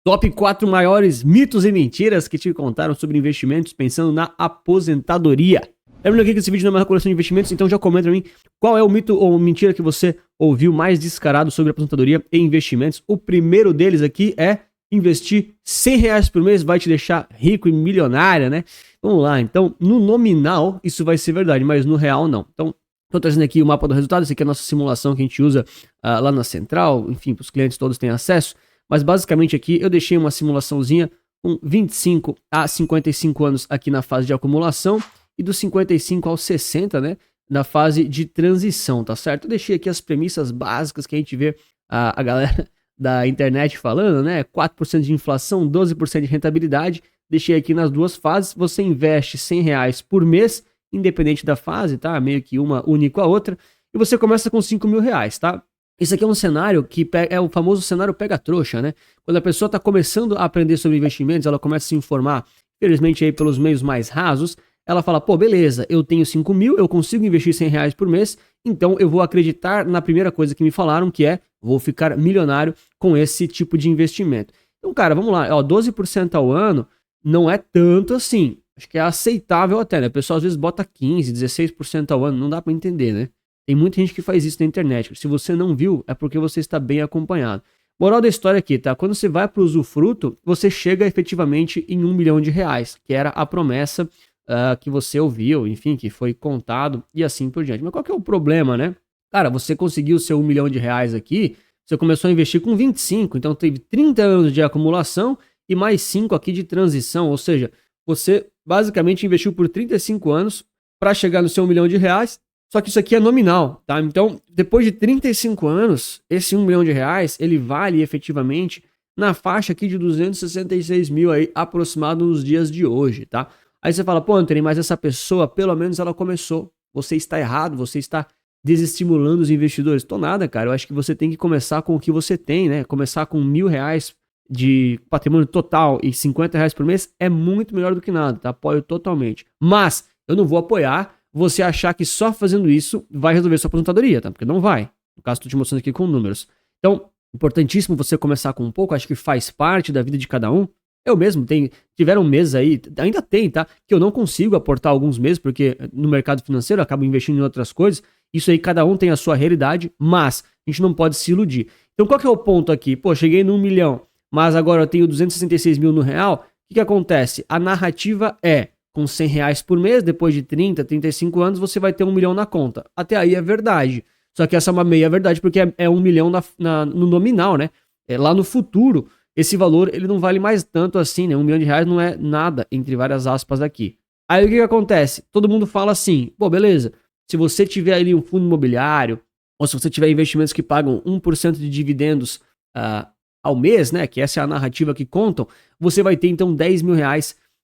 Top 4 maiores mitos e mentiras que te contaram sobre investimentos pensando na aposentadoria. Lembrando aqui que esse vídeo não é uma coleção de investimentos, então já comenta pra mim qual é o mito ou mentira que você ouviu mais descarado sobre aposentadoria e investimentos. O primeiro deles aqui é investir R$100 por mês vai te deixar rico e milionária, né? Vamos lá, então no nominal isso vai ser verdade, mas no real não. Então estou trazendo aqui o mapa do resultado, esse aqui é a nossa simulação que a gente usa lá na central, enfim, para os clientes todos têm acesso. Mas basicamente aqui eu deixei uma simulaçãozinha com 25 a 55 anos aqui na fase de acumulação e dos 55 aos 60, né, na fase de transição, tá certo? Eu deixei aqui as premissas básicas que a gente vê a galera da internet falando, né, 4% de inflação, 12% de rentabilidade. Deixei aqui nas duas fases, você investe R$100 por mês, independente da fase, tá? Meio que uma única a outra, e você começa com R$5.000, tá? Isso aqui é um cenário que é o famoso cenário pega-trouxa, né? Quando a pessoa está começando a aprender sobre investimentos, ela começa a se informar, infelizmente aí pelos meios mais rasos, ela fala, pô, beleza, eu tenho 5 mil, eu consigo investir R$100 por mês, então eu vou acreditar na primeira coisa que me falaram, que é, vou ficar milionário com esse tipo de investimento. Então, cara, vamos lá, ó, 12% ao ano não é tanto assim, acho que é aceitável até, né? O pessoal às vezes bota 15%, 16% ao ano, não dá para entender, né? Tem muita gente que faz isso na internet. Se você não viu, é porque você está bem acompanhado. Moral da história aqui, tá? Quando você vai para o usufruto, você chega efetivamente em R$1 milhão, que era a promessa que você ouviu, enfim, que foi contado e assim por diante. Mas qual que é o problema, né? Cara, você conseguiu o seu R$1 milhão aqui, você começou a investir com 25, então teve 30 anos de acumulação e mais 5 aqui de transição, ou seja, você basicamente investiu por 35 anos para chegar no seu R$1 milhão. Só que isso aqui é nominal, tá? Então, depois de 35 anos, esse R$1 milhão, ele vale efetivamente na faixa aqui de 266 mil aí, aproximado nos dias de hoje, tá? Aí você fala, pô, Anthony, mas essa pessoa, pelo menos ela começou. Você está errado, você está desestimulando os investidores. Tô nada, cara. Eu acho que você tem que começar com o que você tem, né? Começar com R$1.000 de patrimônio total e R$50 por mês é muito melhor do que nada, tá? Apoio totalmente. Mas eu não vou apoiar você achar que só fazendo isso vai resolver sua aposentadoria, tá? Porque não vai. No caso, estou te mostrando aqui com números. Então, importantíssimo você começar com um pouco, acho que faz parte da vida de cada um. Eu mesmo tiveram meses aí, ainda tem, tá? Que eu não consigo aportar alguns meses, porque no mercado financeiro eu acabo investindo em outras coisas. Isso aí, cada um tem a sua realidade, mas a gente não pode se iludir. Então, qual que é o ponto aqui? Pô, cheguei no R$1 milhão, mas agora eu tenho 266 mil no real. O que acontece? A narrativa é, com R$100 por mês, depois de 30, 35 anos, você vai ter R$1 milhão na conta. Até aí é verdade. Só que essa é uma meia verdade, porque é R$1 milhão no nominal, né? Lá no futuro, esse valor ele não vale mais tanto assim, né? R$1 milhão não é nada, entre várias aspas aqui. Aí o que acontece? Todo mundo fala assim, pô, beleza, se você tiver ali um fundo imobiliário, ou se você tiver investimentos que pagam 1% de dividendos ao mês, né? Que essa é a narrativa que contam, você vai ter então R$10 mil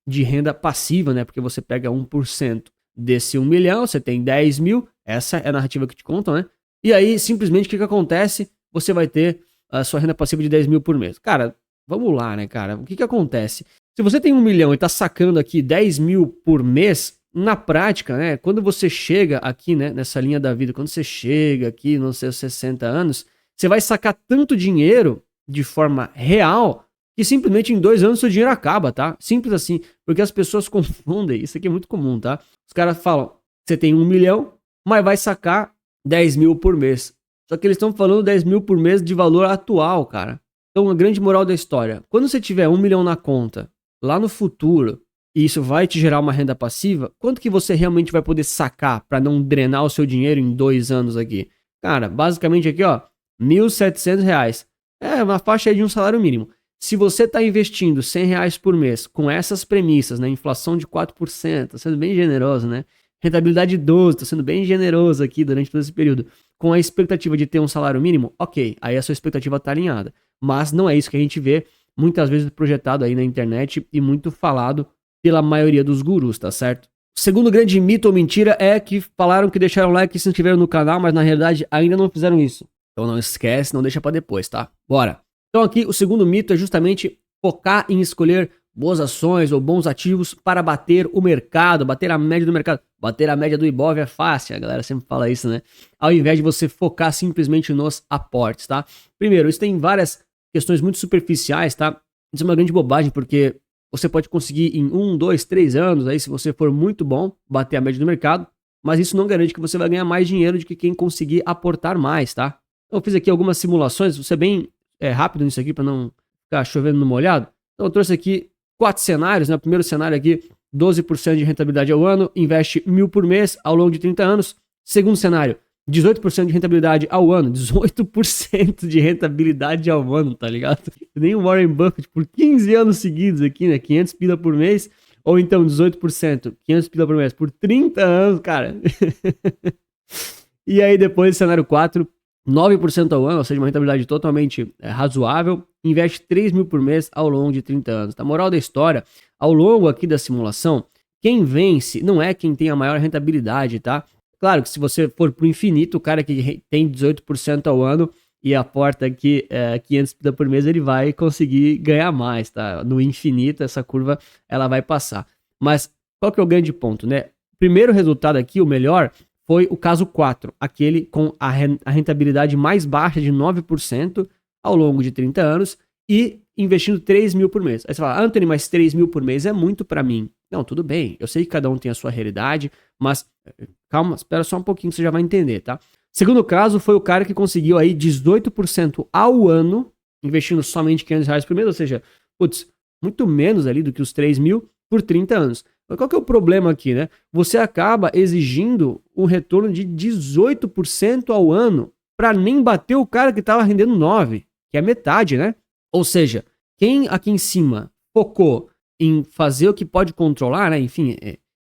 de renda passiva, né? Porque você pega 1% desse 1 milhão, você tem 10 mil, essa é a narrativa que te contam, né? E aí, simplesmente, o que acontece? Você vai ter a sua renda passiva de 10 mil por mês. Cara, vamos lá, né, cara? O que acontece? Se você tem 1 milhão e tá sacando aqui 10 mil por mês, na prática, né? Quando você chega aqui, né, nessa linha da vida, quando você chega aqui nos seus 60 anos, você vai sacar tanto dinheiro de forma real que simplesmente em 2 anos seu dinheiro acaba, tá? Simples assim, porque as pessoas confundem, isso aqui é muito comum, tá? Os caras falam, você tem 1 milhão, mas vai sacar 10 mil por mês. Só que eles estão falando 10 mil por mês de valor atual, cara. Então, a grande moral da história, quando você tiver 1 milhão na conta, lá no futuro, e isso vai te gerar uma renda passiva, quanto que você realmente vai poder sacar para não drenar o seu dinheiro em 2 anos aqui? Cara, basicamente aqui, ó, R$1.700. É uma faixa aí de um salário mínimo. Se você está investindo R$100 por mês com essas premissas, né? Inflação de 4%, tá sendo bem generoso, né? Rentabilidade de 12%, tá sendo bem generoso aqui durante todo esse período. Com a expectativa de ter um salário mínimo, ok, aí a sua expectativa está alinhada. Mas não é isso que a gente vê muitas vezes projetado aí na internet e muito falado pela maioria dos gurus, tá certo? O segundo grande mito ou mentira é que falaram que deixaram like e se inscreveram no canal, mas na realidade ainda não fizeram isso. Então não esquece, não deixa para depois, tá? Bora! Então aqui o segundo mito é justamente focar em escolher boas ações ou bons ativos para bater o mercado, bater a média do mercado. Bater a média do Ibov é fácil, a galera sempre fala isso, né? Ao invés de você focar simplesmente nos aportes, tá? Primeiro, isso tem várias questões muito superficiais, tá? Isso é uma grande bobagem, porque você pode conseguir em 1, 2, 3 anos, aí se você for muito bom, bater a média do mercado, mas isso não garante que você vai ganhar mais dinheiro do que quem conseguir aportar mais, tá? Então eu fiz aqui algumas simulações, vou ser bem rápido nisso aqui para não ficar chovendo no molhado. Então eu trouxe aqui 4 cenários, né? O primeiro cenário aqui, 12% de rentabilidade ao ano, investe 1.000 por mês ao longo de 30 anos. Segundo cenário, 18% de rentabilidade ao ano, 18% de rentabilidade ao ano, tá ligado? Nem o Warren Buffett por 15 anos seguidos aqui, né? 500 pila por mês, ou então 18%, 500 pila por mês por 30 anos, cara. E aí depois, cenário 4, 9% ao ano, ou seja, uma rentabilidade totalmente razoável, investe 3.000 por mês ao longo de 30 anos. A moral da história, ao longo aqui da simulação, quem vence não é quem tem a maior rentabilidade, tá? Claro que se você for pro infinito, o cara que tem 18% ao ano e aporta aqui 500 por mês, ele vai conseguir ganhar mais, tá? No infinito, essa curva, ela vai passar. Mas qual que é o grande ponto, né? Primeiro resultado aqui, o melhor, foi o caso 4, aquele com a rentabilidade mais baixa de 9% ao longo de 30 anos e investindo 3.000 por mês. Aí você fala, Anthony, mas 3.000 por mês é muito para mim. Não, tudo bem, eu sei que cada um tem a sua realidade, mas calma, espera só um pouquinho que você já vai entender, tá? Segundo caso foi o cara que conseguiu aí 18% ao ano, investindo somente R$500 por mês, ou seja, putz, muito menos ali do que os 3.000 por 30 anos. Mas qual que é o problema aqui, né? Você acaba exigindo um retorno de 18% ao ano para nem bater o cara que estava rendendo 9%, que é metade, né? Ou seja, quem aqui em cima focou em fazer o que pode controlar, né? Enfim,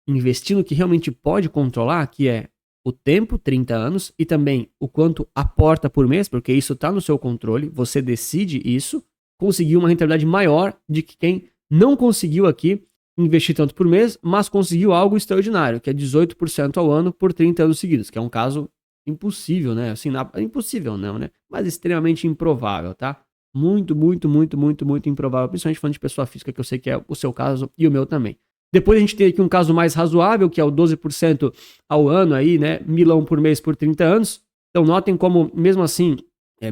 investir no que realmente pode controlar, que é o tempo, 30 anos, e também o quanto aporta por mês, porque isso está no seu controle, você decide isso, conseguiu uma rentabilidade maior de que quem não conseguiu aqui investir tanto por mês, mas conseguiu algo extraordinário, que é 18% ao ano por 30 anos seguidos, que é um caso impossível, né? Assim, impossível não, né? Mas extremamente improvável, tá? Muito, muito, muito, muito, muito improvável, principalmente falando de pessoa física, que eu sei que é o seu caso e o meu também. Depois a gente tem aqui um caso mais razoável, que é o 12% ao ano aí, né? 1.000 por mês por 30 anos. Então notem como, mesmo assim,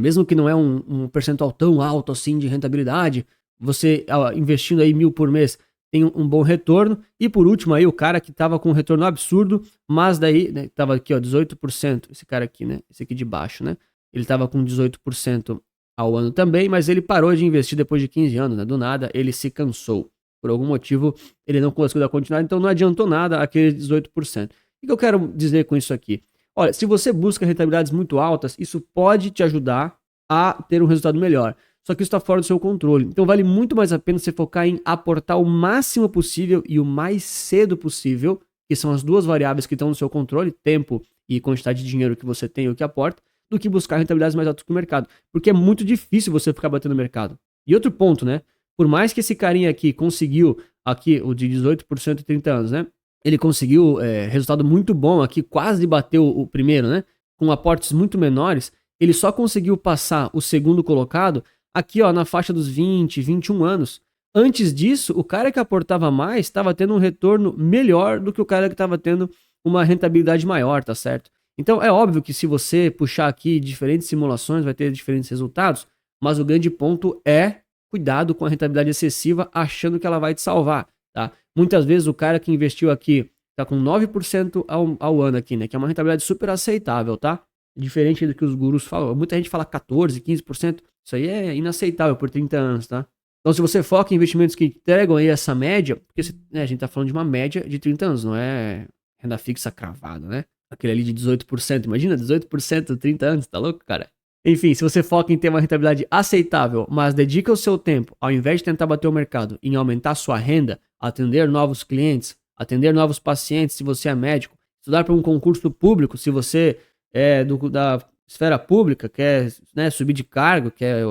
mesmo que não é um percentual tão alto assim de rentabilidade, você investindo aí 1.000 por mês tem um bom retorno. E por último aí, o cara que tava com um retorno absurdo, mas daí, né, tava aqui, ó, 18%, esse cara aqui, né? Esse aqui de baixo, né? Ele tava com 18% ao ano também, mas ele parou de investir depois de 15 anos, né? Do nada, ele se cansou. Por algum motivo, ele não conseguiu dar continuidade, então não adiantou nada aquele 18%. O que eu quero dizer com isso aqui? Olha, se você busca rentabilidades muito altas, isso pode te ajudar a ter um resultado melhor. Só que isso está fora do seu controle. Então vale muito mais a pena você focar em aportar o máximo possível e o mais cedo possível, que são as duas variáveis que estão no seu controle, tempo e quantidade de dinheiro que você tem ou que aporta, do que buscar rentabilidades mais altas que o mercado. Porque é muito difícil você ficar batendo no mercado. E outro ponto, né? Por mais que esse carinha aqui conseguiu, aqui o de 18% e 30 anos, né? Ele conseguiu resultado muito bom aqui, quase bateu o primeiro, né? Com aportes muito menores, ele só conseguiu passar o segundo colocado aqui, ó, na faixa dos 20, 21 anos. Antes disso, o cara que aportava mais estava tendo um retorno melhor do que o cara que estava tendo uma rentabilidade maior, tá certo? Então é óbvio que se você puxar aqui diferentes simulações, vai ter diferentes resultados, mas o grande ponto é cuidado com a rentabilidade excessiva achando que ela vai te salvar, tá? Muitas vezes o cara que investiu aqui tá com 9% ao ano aqui, né? Que é uma rentabilidade super aceitável, tá? Diferente do que os gurus falam. Muita gente fala 14%, 15%. Isso aí é inaceitável por 30 anos, tá? Então se você foca em investimentos que entregam aí essa média, porque a gente tá falando de uma média de 30 anos, não é renda fixa cravada, né? Aquele ali de 18%. Imagina, 18%, 30 anos, tá louco, cara? Enfim, se você foca em ter uma rentabilidade aceitável, mas dedica o seu tempo, ao invés de tentar bater o mercado, em aumentar sua renda, atender novos clientes, atender novos pacientes, se você é médico, estudar para um concurso público, se você é da esfera pública, quer, né, subir de cargo, quer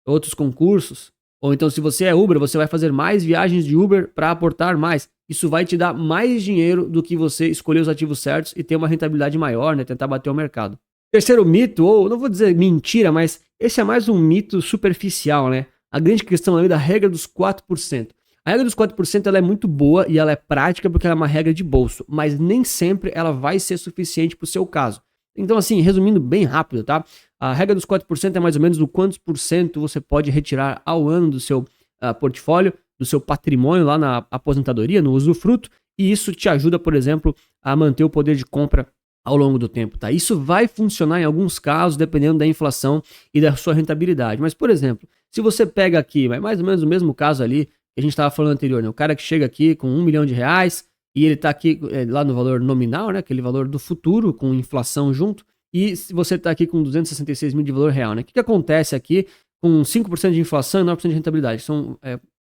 outros concursos, ou então se você é Uber, você vai fazer mais viagens de Uber para aportar mais. Isso vai te dar mais dinheiro do que você escolher os ativos certos e ter uma rentabilidade maior, né, tentar bater o mercado. Terceiro mito, ou não vou dizer mentira, mas esse é mais um mito superficial, né? A grande questão ali da regra dos 4%. A regra dos 4% ela é muito boa e ela é prática porque ela é uma regra de bolso, mas nem sempre ela vai ser suficiente para o seu caso. Então assim, resumindo bem rápido, tá? A regra dos 4% é mais ou menos do quantos por cento você pode retirar ao ano do seu portfólio, do seu patrimônio lá na aposentadoria, no usufruto, e isso te ajuda, por exemplo, a manter o poder de compra ao longo do tempo, tá? Isso vai funcionar em alguns casos, dependendo da inflação e da sua rentabilidade. Mas, por exemplo, se você pega aqui, mais ou menos o mesmo caso ali que a gente estava falando anterior, né? O cara que chega aqui com R$1 milhão e ele está aqui lá no valor nominal, né? Aquele valor do futuro, com inflação junto, e se você está aqui com 266 mil de valor real, né? O que acontece aqui com 5% de inflação e 9% de rentabilidade? São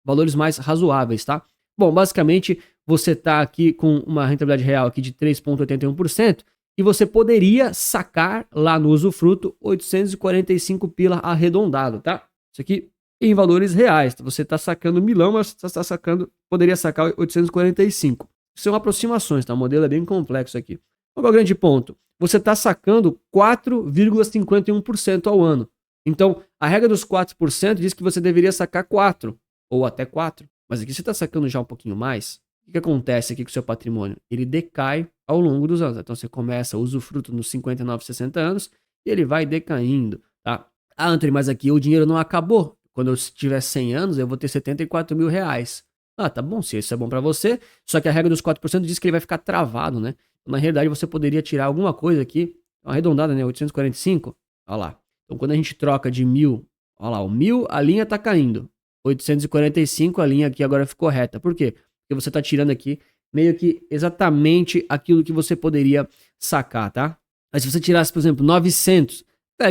valores mais razoáveis, tá? Bom, basicamente, você está aqui com uma rentabilidade real aqui de 3,81%, e você poderia sacar lá no usufruto 845 pila arredondado, tá? Isso aqui em valores reais. Você está sacando milão, mas você está sacando, poderia sacar 845. São aproximações, tá? O modelo é bem complexo aqui. Qual é o grande ponto? Você está sacando 4,51% ao ano. Então, a regra dos 4% diz que você deveria sacar 4, ou até 4. Mas aqui você está sacando já um pouquinho mais. O que acontece aqui com o seu patrimônio? Ele decai ao longo dos anos. Então você começa a usufruto nos 59, 60 anos e ele vai decaindo, tá? Ah, Anthony, mas aqui o dinheiro não acabou. Quando eu tiver 100 anos, eu vou ter 74 mil reais. Ah, tá bom, se isso é bom para você. Só que a regra dos 4% diz que ele vai ficar travado, né? Na realidade, você poderia tirar alguma coisa aqui, arredondada, né? 845. Olha lá. Então quando a gente troca de 1.000, olha lá, o 1.000, a linha tá caindo. 845, a linha aqui agora ficou reta. Por quê? Porque você está tirando aqui meio que exatamente aquilo que você poderia sacar, tá? Mas se você tirasse, por exemplo, 900,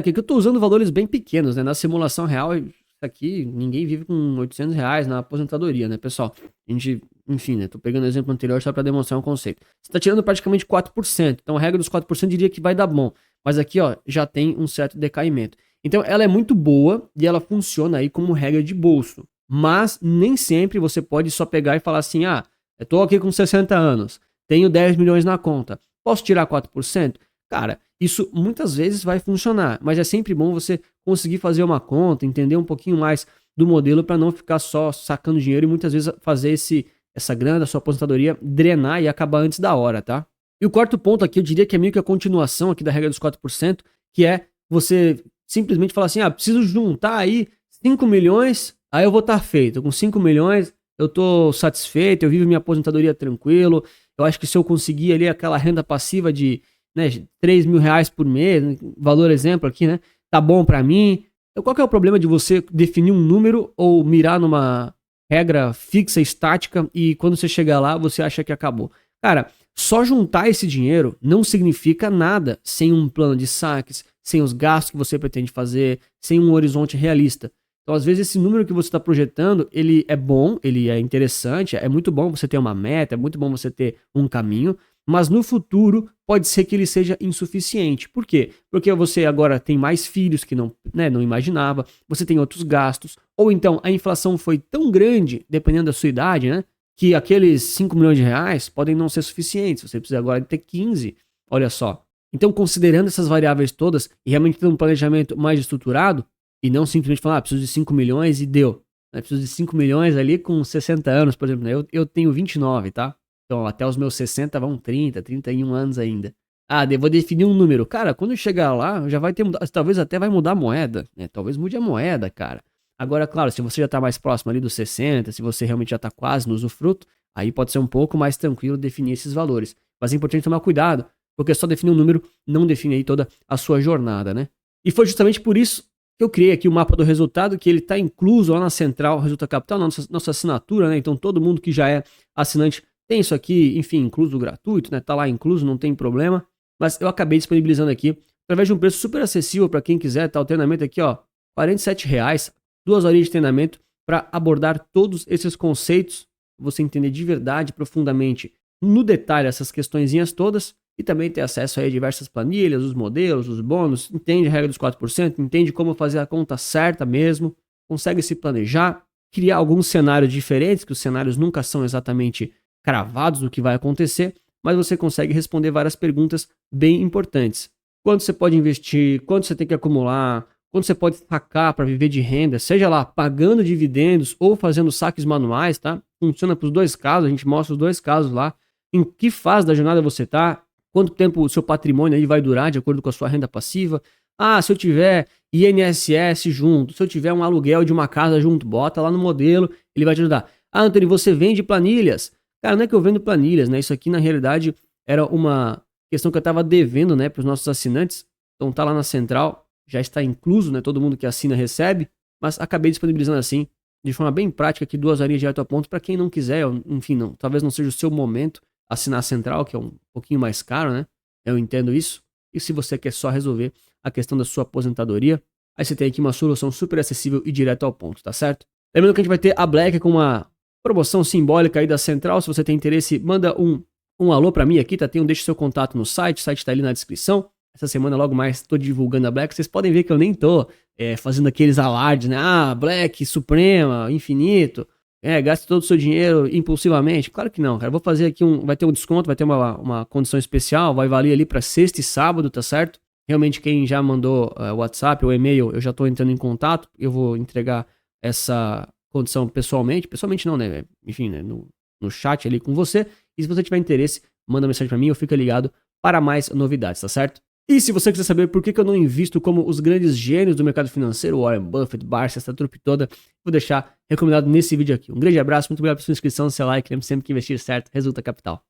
que eu estou usando valores bem pequenos, né? Na simulação real, aqui ninguém vive com 800 reais na aposentadoria, né, pessoal? A gente, enfim, né? Tô pegando o exemplo anterior só para demonstrar um conceito. Você está tirando praticamente 4%, então a regra dos 4% diria que vai dar bom. Mas aqui, ó, já tem um certo decaimento. Então ela é muito boa e ela funciona aí como regra de bolso. Mas nem sempre você pode só pegar e falar assim, eu tô aqui com 60 anos, tenho 10 milhões na conta, posso tirar 4%? Cara, isso muitas vezes vai funcionar, mas é sempre bom você conseguir fazer uma conta, entender um pouquinho mais do modelo para não ficar só sacando dinheiro e muitas vezes fazer essa grana da sua aposentadoria drenar e acabar antes da hora, tá? E o quarto ponto aqui, eu diria que é meio que a continuação aqui da regra dos 4%, que é você simplesmente falar assim, preciso juntar aí 5 milhões, aí eu vou estar feito. Com 5 milhões, eu tô satisfeito, eu vivo minha aposentadoria tranquilo. Eu acho que se eu conseguir ali aquela renda passiva de 3 mil reais por mês, valor exemplo aqui, né? Tá bom pra mim. Então, qual que é o problema de você definir um número ou mirar numa regra fixa, estática, e quando você chegar lá, você acha que acabou? Cara, só juntar esse dinheiro não significa nada sem um plano de saques, sem os gastos que você pretende fazer, sem um horizonte realista. Então, às vezes, esse número que você está projetando, ele é bom, ele é interessante, é muito bom você ter uma meta, é muito bom você ter um caminho, mas no futuro pode ser que ele seja insuficiente. Por quê? Porque você agora tem mais filhos que não imaginava, você tem outros gastos, ou então a inflação foi tão grande, dependendo da sua idade, né, que aqueles 5 milhões de reais podem não ser suficientes, você precisa agora ter 15, olha só. Então, considerando essas variáveis todas e realmente tendo um planejamento mais estruturado, e não simplesmente falar, preciso de 5 milhões e deu. Preciso de 5 milhões ali com 60 anos, por exemplo. Né? Eu tenho 29, tá? Então até os meus 60 vão 30, 31 anos ainda. Vou definir um número. Cara, quando chegar lá, já vai ter mudado. Talvez até vai mudar a moeda, né? Talvez mude a moeda, cara. Agora, claro, se você já tá mais próximo ali dos 60, se você realmente já tá quase no usufruto, aí pode ser um pouco mais tranquilo definir esses valores. Mas é importante tomar cuidado, porque só definir um número não define aí toda a sua jornada, né? E foi justamente por isso que eu criei aqui o mapa do resultado, que ele está incluso lá na central Resultado Capital, na nossa assinatura, né? Então todo mundo que já é assinante tem isso aqui, enfim, incluso gratuito, né? Tá lá incluso, não tem problema. Mas eu acabei disponibilizando aqui, através de um preço super acessível para quem quiser, tá? O treinamento aqui, ó, R$47, 2 horinhas de treinamento para abordar todos esses conceitos, você entender de verdade, profundamente, no detalhe, essas questõezinhas todas. E também ter acesso aí a diversas planilhas, os modelos, os bônus, entende a regra dos 4%, entende como fazer a conta certa mesmo, consegue se planejar, criar alguns cenários diferentes, que os cenários nunca são exatamente cravados do que vai acontecer, mas você consegue responder várias perguntas bem importantes. Quanto você pode investir, quanto você tem que acumular, quanto você pode sacar para viver de renda, seja lá pagando dividendos ou fazendo saques manuais, tá? Funciona para os dois casos, a gente mostra os dois casos lá, em que fase da jornada você está, quanto tempo o seu patrimônio aí vai durar de acordo com a sua renda passiva. Se eu tiver INSS junto, se eu tiver um aluguel de uma casa junto, bota lá no modelo, ele vai te ajudar. Ah, Antônio, você vende planilhas? Cara, não é que eu vendo planilhas, né? Isso aqui, na realidade, era uma questão que eu estava devendo, né, para os nossos assinantes. Então tá lá na central, já está incluso, né? Todo mundo que assina recebe, mas acabei disponibilizando assim, de forma bem prática, aqui 2 horinhas direto a ponto, para quem não quiser, enfim, não, talvez não seja o seu momento assinar a central, que é um pouquinho mais caro, né? Eu entendo isso. E se você quer só resolver a questão da sua aposentadoria, aí você tem aqui uma solução super acessível e direto ao ponto, tá certo? Lembrando que a gente vai ter a Black com uma promoção simbólica aí da central. Se você tem interesse, manda um alô pra mim aqui, tá? Deixa seu contato no site, o site tá ali na descrição. Essa semana, logo mais, tô divulgando a Black. Vocês podem ver que eu nem tô fazendo aqueles alardes, né? Ah, Black, Suprema, Infinito. Gaste todo o seu dinheiro impulsivamente. Claro que não, cara. Vou fazer aqui vai ter um desconto, vai ter uma condição especial, vai valer ali pra sexta e sábado, tá certo? Realmente, quem já mandou o WhatsApp ou e-mail, eu já tô entrando em contato. Eu vou entregar essa condição pessoalmente. Pessoalmente não, né? Enfim, né? No chat ali com você. E se você tiver interesse, manda mensagem pra mim, eu fico ligado para mais novidades, tá certo? E se você quiser saber por que eu não invisto como os grandes gênios do mercado financeiro, Warren Buffett, Barça, essa trupe toda, vou deixar recomendado nesse vídeo aqui. Um grande abraço, muito obrigado pela sua inscrição, seu like, lembre sempre que investir certo resulta capital.